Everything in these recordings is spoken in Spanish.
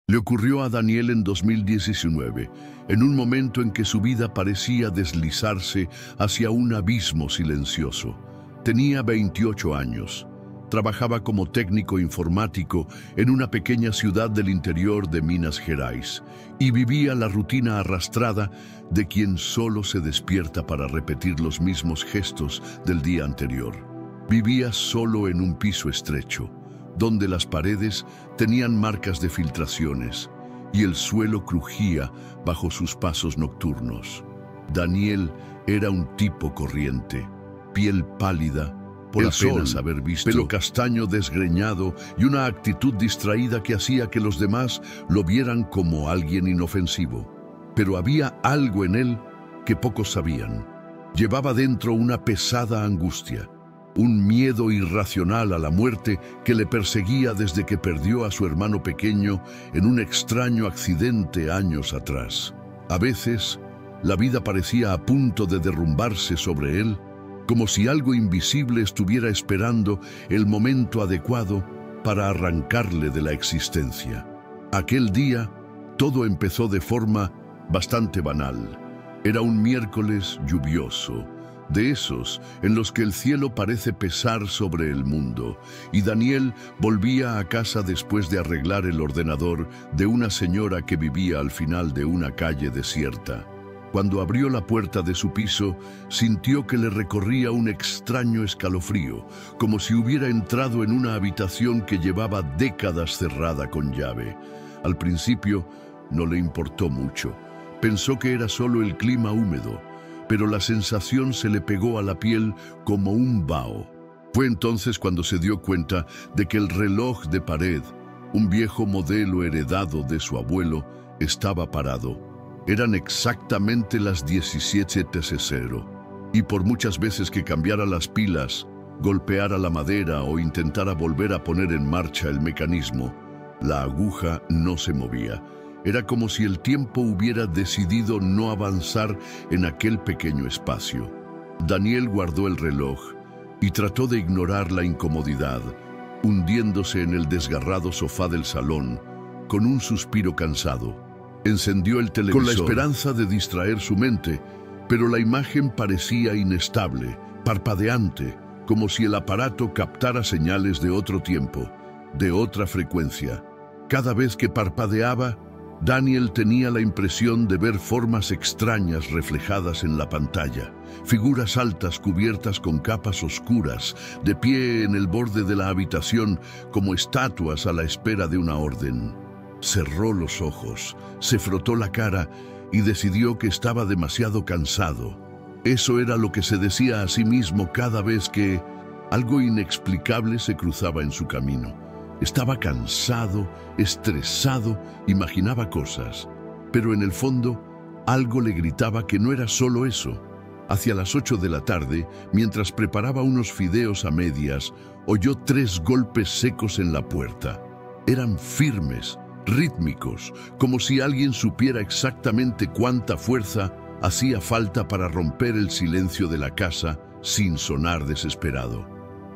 Le ocurrió a Daniel en 2019, en un momento en que su vida parecía deslizarse hacia un abismo silencioso. Tenía 28 años. Trabajaba como técnico informático en una pequeña ciudad del interior de Minas Gerais y vivía la rutina arrastrada de quien solo se despierta para repetir los mismos gestos del día anterior. Vivía solo en un piso estrecho, donde las paredes tenían marcas de filtraciones y el suelo crujía bajo sus pasos nocturnos. Daniel era un tipo corriente, piel pálida, por apenas haber visto, pelo castaño desgreñado y una actitud distraída que hacía que los demás lo vieran como alguien inofensivo. Pero había algo en él que pocos sabían. Llevaba dentro una pesada angustia, un miedo irracional a la muerte que le perseguía desde que perdió a su hermano pequeño en un extraño accidente años atrás. A veces, la vida parecía a punto de derrumbarse sobre él, como si algo invisible estuviera esperando el momento adecuado para arrancarle de la existencia. Aquel día, todo empezó de forma bastante banal. Era un miércoles lluvioso, de esos en los que el cielo parece pesar sobre el mundo, y Daniel volvía a casa después de arreglar el ordenador de una señora que vivía al final de una calle desierta. Cuando abrió la puerta de su piso, sintió que le recorría un extraño escalofrío, como si hubiera entrado en una habitación que llevaba décadas cerrada con llave. Al principio, no le importó mucho. Pensó que era solo el clima húmedo, pero la sensación se le pegó a la piel como un vaho. Fue entonces cuando se dio cuenta de que el reloj de pared, un viejo modelo heredado de su abuelo, estaba parado. Eran exactamente las 17:00, y por muchas veces que cambiara las pilas, golpeara la madera o intentara volver a poner en marcha el mecanismo, la aguja no se movía. Era como si el tiempo hubiera decidido no avanzar en aquel pequeño espacio. Daniel guardó el reloj y trató de ignorar la incomodidad, hundiéndose en el desgarrado sofá del salón, con un suspiro cansado. Encendió el televisor con la esperanza de distraer su mente, pero la imagen parecía inestable, parpadeante, como si el aparato captara señales de otro tiempo, de otra frecuencia. Cada vez que parpadeaba, Daniel tenía la impresión de ver formas extrañas reflejadas en la pantalla, figuras altas cubiertas con capas oscuras, de pie en el borde de la habitación como estatuas a la espera de una orden. Cerró los ojos, se frotó la cara y decidió que estaba demasiado cansado. Eso era lo que se decía a sí mismo cada vez que algo inexplicable se cruzaba en su camino. Estaba cansado, estresado, imaginaba cosas, pero en el fondo algo le gritaba que no era solo eso. Hacia las 8 de la tarde, mientras preparaba unos fideos a medias, oyó 3 golpes secos en la puerta. Eran firmes, rítmicos, como si alguien supiera exactamente cuánta fuerza hacía falta para romper el silencio de la casa sin sonar desesperado.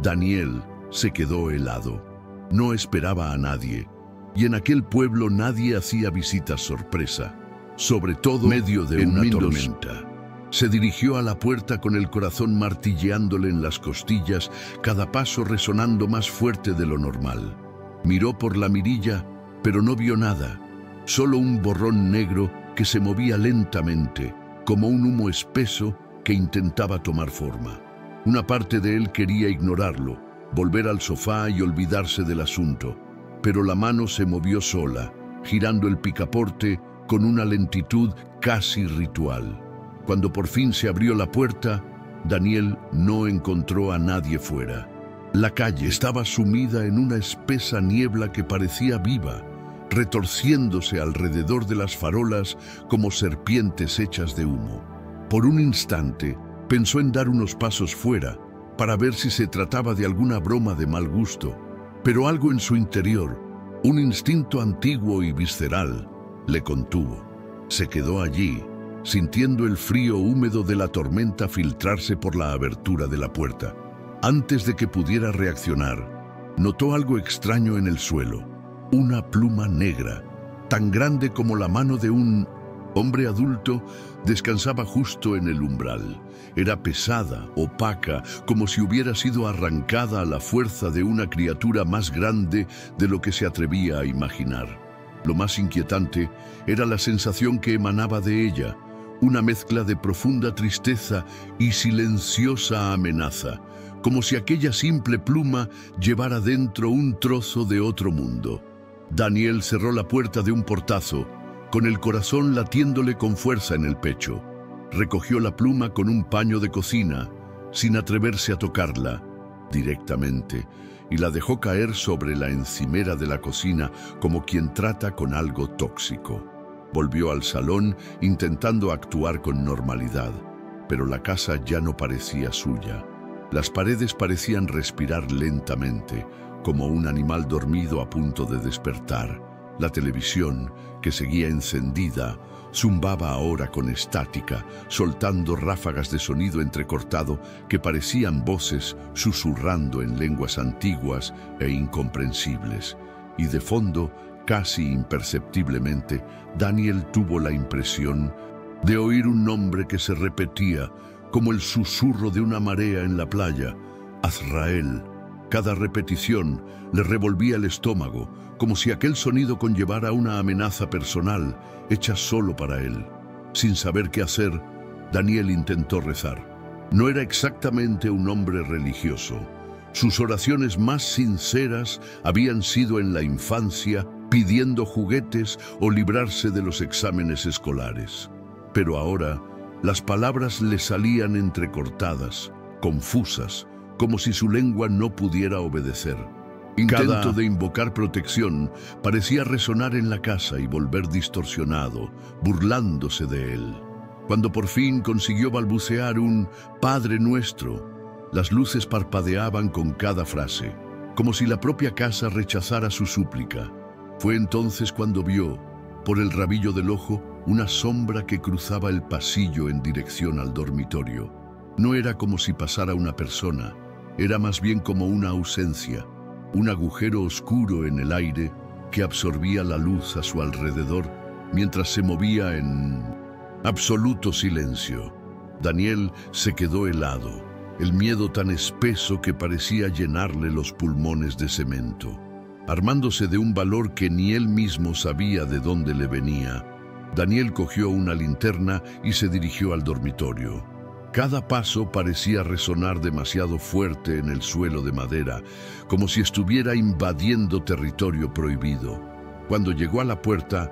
Daniel se quedó helado. No esperaba a nadie, y en aquel pueblo nadie hacía visitas sorpresa, sobre todo en medio de una tormenta. Se dirigió a la puerta con el corazón martilleándole en las costillas, cada paso resonando más fuerte de lo normal. Miró por la mirilla, pero no vio nada, solo un borrón negro que se movía lentamente, como un humo espeso que intentaba tomar forma. Una parte de él quería ignorarlo, volver al sofá y olvidarse del asunto, pero la mano se movió sola, girando el picaporte con una lentitud casi ritual. Cuando por fin se abrió la puerta, Daniel no encontró a nadie fuera. La calle estaba sumida en una espesa niebla que parecía viva, retorciéndose alrededor de las farolas como serpientes hechas de humo. Por un instante, pensó en dar unos pasos fuera, para ver si se trataba de alguna broma de mal gusto, pero algo en su interior, un instinto antiguo y visceral, le contuvo. Se quedó allí, sintiendo el frío húmedo de la tormenta filtrarse por la abertura de la puerta. Antes de que pudiera reaccionar, notó algo extraño en el suelo, una pluma negra, tan grande como la mano de un hombre adulto, descansaba justo en el umbral. Era pesada, opaca, como si hubiera sido arrancada a la fuerza de una criatura más grande de lo que se atrevía a imaginar. Lo más inquietante era la sensación que emanaba de ella, una mezcla de profunda tristeza y silenciosa amenaza, como si aquella simple pluma llevara dentro un trozo de otro mundo. Daniel cerró la puerta de un portazo, con el corazón latiéndole con fuerza en el pecho. Recogió la pluma con un paño de cocina, sin atreverse a tocarla directamente, y la dejó caer sobre la encimera de la cocina como quien trata con algo tóxico. Volvió al salón intentando actuar con normalidad, pero la casa ya no parecía suya. Las paredes parecían respirar lentamente, como un animal dormido a punto de despertar. La televisión, que seguía encendida, zumbaba ahora con estática, soltando ráfagas de sonido entrecortado que parecían voces susurrando en lenguas antiguas e incomprensibles. Y de fondo, casi imperceptiblemente, Daniel tuvo la impresión de oír un nombre que se repetía como el susurro de una marea en la playa: Azrael. Cada repetición le revolvía el estómago, como si aquel sonido conllevara una amenaza personal, hecha solo para él. Sin saber qué hacer, Daniel intentó rezar. No era exactamente un hombre religioso. Sus oraciones más sinceras habían sido en la infancia, pidiendo juguetes o librarse de los exámenes escolares. Pero ahora, las palabras le salían entrecortadas, confusas, como si su lengua no pudiera obedecer. Intento de invocar protección parecía resonar en la casa y volver distorsionado, burlándose de él. Cuando por fin consiguió balbucear un Padre Nuestro, las luces parpadeaban con cada frase, como si la propia casa rechazara su súplica. Fue entonces cuando vio, por el rabillo del ojo, una sombra que cruzaba el pasillo en dirección al dormitorio. No era como si pasara una persona, era más bien como una ausencia, un agujero oscuro en el aire que absorbía la luz a su alrededor mientras se movía en absoluto silencio. Daniel se quedó helado, el miedo tan espeso que parecía llenarle los pulmones de cemento. Armándose de un valor que ni él mismo sabía de dónde le venía, Daniel cogió una linterna y se dirigió al dormitorio. Cada paso parecía resonar demasiado fuerte en el suelo de madera, como si estuviera invadiendo territorio prohibido. Cuando llegó a la puerta,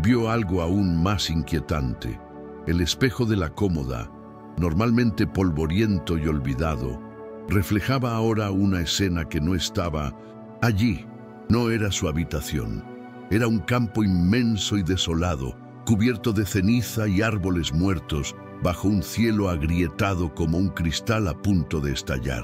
vio algo aún más inquietante. El espejo de la cómoda, normalmente polvoriento y olvidado, reflejaba ahora una escena que no estaba allí. No era su habitación. Era un campo inmenso y desolado, cubierto de ceniza y árboles muertos, bajo un cielo agrietado como un cristal a punto de estallar.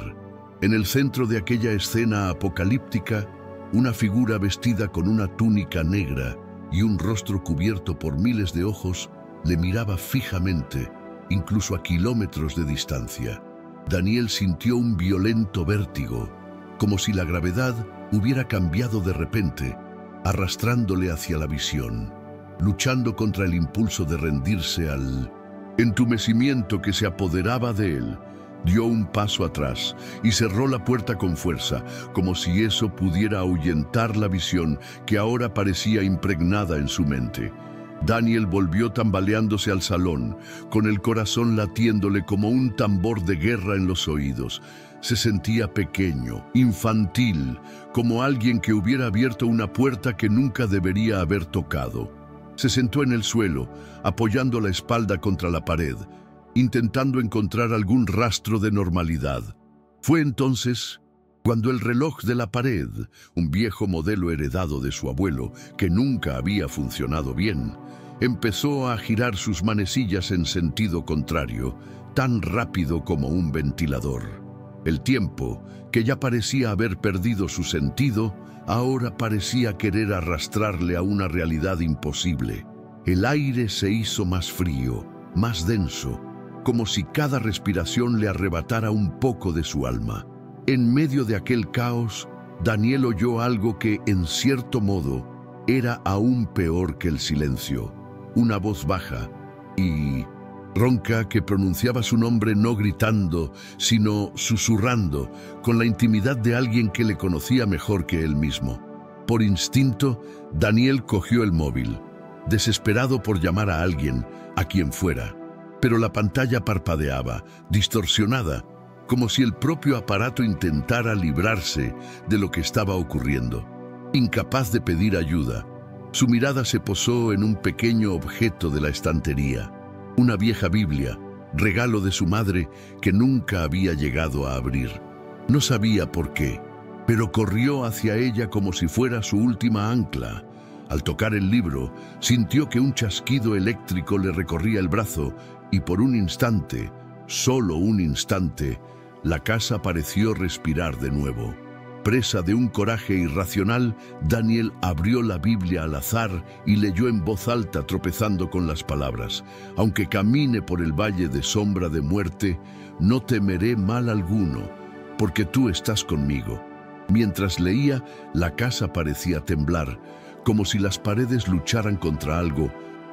En el centro de aquella escena apocalíptica, una figura vestida con una túnica negra y un rostro cubierto por miles de ojos le miraba fijamente, incluso a kilómetros de distancia. Daniel sintió un violento vértigo, como si la gravedad hubiera cambiado de repente, arrastrándole hacia la visión, luchando contra el impulso de rendirse al entumecimiento que se apoderaba de él. Dio un paso atrás y cerró la puerta con fuerza, como si eso pudiera ahuyentar la visión que ahora parecía impregnada en su mente. Daniel volvió tambaleándose al salón, con el corazón latiéndole como un tambor de guerra en los oídos. Se sentía pequeño, infantil, como alguien que hubiera abierto una puerta que nunca debería haber tocado. Se sentó en el suelo, apoyando la espalda contra la pared, intentando encontrar algún rastro de normalidad. Fue entonces cuando el reloj de la pared, un viejo modelo heredado de su abuelo, que nunca había funcionado bien, empezó a girar sus manecillas en sentido contrario, tan rápido como un ventilador. El tiempo, que ya parecía haber perdido su sentido, ahora parecía querer arrastrarle a una realidad imposible. El aire se hizo más frío, más denso, como si cada respiración le arrebatara un poco de su alma. En medio de aquel caos, Daniel oyó algo que, en cierto modo, era aún peor que el silencio. Una voz baja y ronca que pronunciaba su nombre no gritando, sino susurrando, con la intimidad de alguien que le conocía mejor que él mismo. Por instinto, Daniel cogió el móvil, desesperado por llamar a alguien, a quien fuera. Pero la pantalla parpadeaba, distorsionada, como si el propio aparato intentara librarse de lo que estaba ocurriendo. Incapaz de pedir ayuda, su mirada se posó en un pequeño objeto de la estantería, una vieja Biblia, regalo de su madre que nunca había llegado a abrir. No sabía por qué, pero corrió hacia ella como si fuera su última ancla. Al tocar el libro, sintió que un chasquido eléctrico le recorría el brazo y por un instante, solo un instante, la casa pareció respirar de nuevo. Presa de un coraje irracional, Daniel abrió la Biblia al azar y leyó en voz alta, tropezando con las palabras: «Aunque camine por el valle de sombra de muerte, no temeré mal alguno, porque tú estás conmigo». Mientras leía, la casa parecía temblar, como si las paredes lucharan contra algo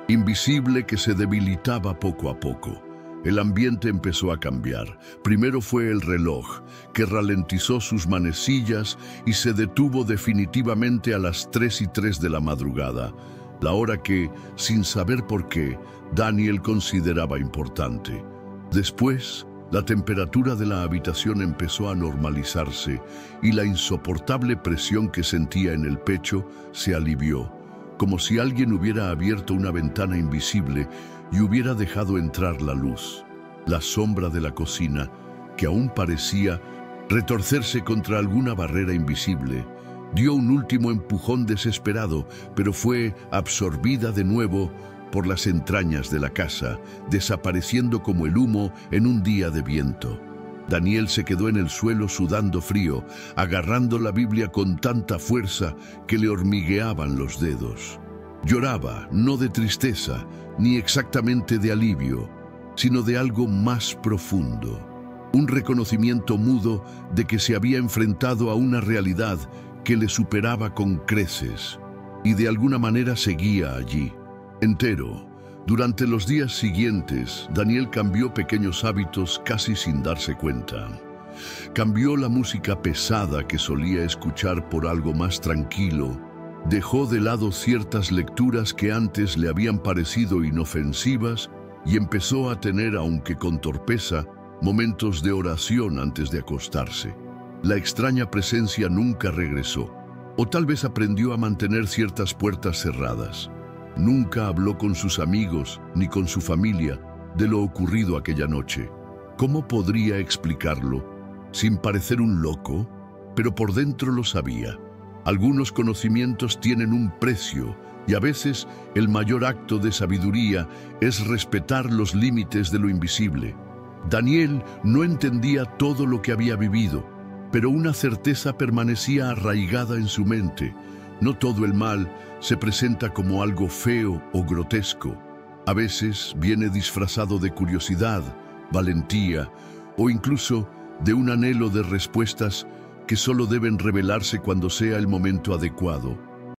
invisible que se debilitaba poco a poco. El ambiente empezó a cambiar. Primero fue el reloj, que ralentizó sus manecillas y se detuvo definitivamente a las 3:03 de la madrugada, la hora que, sin saber por qué, Daniel consideraba importante. Después, la temperatura de la habitación empezó a normalizarse y la insoportable presión que sentía en el pecho se alivió, como si alguien hubiera abierto una ventana invisible y hubiera dejado entrar la luz. La sombra de la cocina, que aún parecía retorcerse contra alguna barrera invisible, dio un último empujón desesperado, pero fue absorbida de nuevo por las entrañas de la casa, desapareciendo como el humo en un día de viento. Daniel se quedó en el suelo sudando frío, agarrando la Biblia con tanta fuerza que le hormigueaban los dedos. Lloraba, no de tristeza, ni exactamente de alivio, sino de algo más profundo. Un reconocimiento mudo de que se había enfrentado a una realidad que le superaba con creces, y de alguna manera seguía allí, entero. Durante los días siguientes, Daniel cambió pequeños hábitos casi sin darse cuenta. Cambió la música pesada que solía escuchar por algo más tranquilo. Dejó de lado ciertas lecturas que antes le habían parecido inofensivas y empezó a tener, aunque con torpeza, momentos de oración antes de acostarse. La extraña presencia nunca regresó, o tal vez aprendió a mantener ciertas puertas cerradas. Nunca habló con sus amigos ni con su familia de lo ocurrido aquella noche. ¿Cómo podría explicarlo? Sin parecer un loco, pero por dentro lo sabía. Algunos conocimientos tienen un precio y a veces el mayor acto de sabiduría es respetar los límites de lo invisible. Daniel no entendía todo lo que había vivido, pero una certeza permanecía arraigada en su mente. No todo el mal se presenta como algo feo o grotesco. A veces viene disfrazado de curiosidad, valentía o incluso de un anhelo de respuestas que solo deben revelarse cuando sea el momento adecuado.